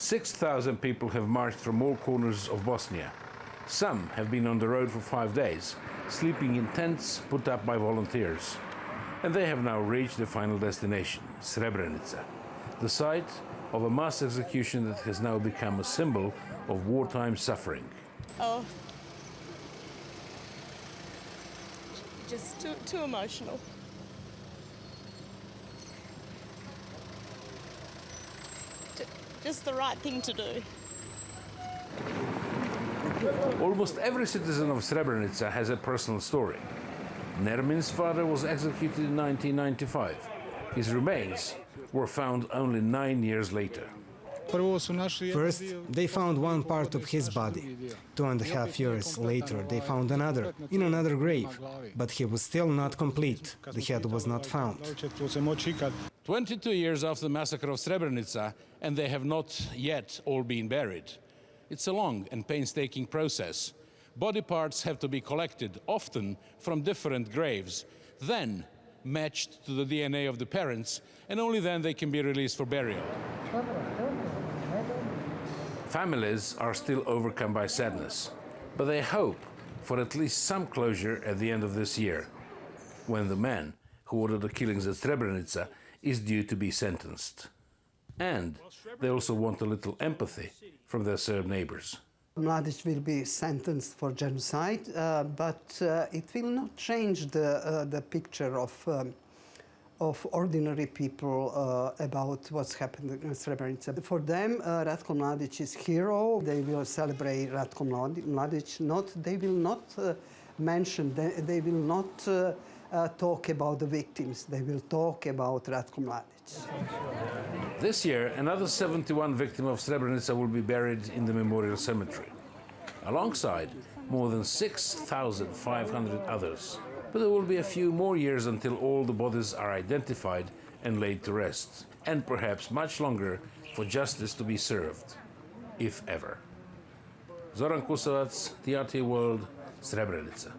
6,000 people have marched from all corners of Bosnia. Some have been on the road for 5 days, sleeping in tents put up by volunteers. And they have now reached their final destination, Srebrenica, the site of a mass execution that has now become a symbol of wartime suffering. Oh, just too emotional. Just the right thing to do. Almost every citizen of Srebrenica has a personal story. Nermin's father was executed in 1995. His remains were found only 9 years later. First, they found one part of his body. 2.5 years later, they found another, in another grave. But he was still not complete. The head was not found. 22 years after the massacre of Srebrenica, and they have not yet all been buried. It's a long and painstaking process. Body parts have to be collected, often from different graves, then matched to the DNA of the parents, and only then they can be released for burial. Families are still overcome by sadness, but they hope for at least some closure at the end of this year, when the man who ordered the killings at Srebrenica is due to be sentenced. And they also want a little empathy from their Serb neighbors. Mladic will be sentenced for genocide, but it will not change the picture of ordinary people about what's happened in Srebrenica. For them, Ratko Mladic is hero. They will celebrate Ratko Mladic. They will not mention, they will not talk about the victims. They will talk about Ratko Mladic. This year, another 71 victims of Srebrenica will be buried in the memorial cemetery, alongside more than 6,500 others. But there will be a few more years until all the bodies are identified and laid to rest, and perhaps much longer for justice to be served, if ever. Zoran Kusovac, TRT World, Srebrenica.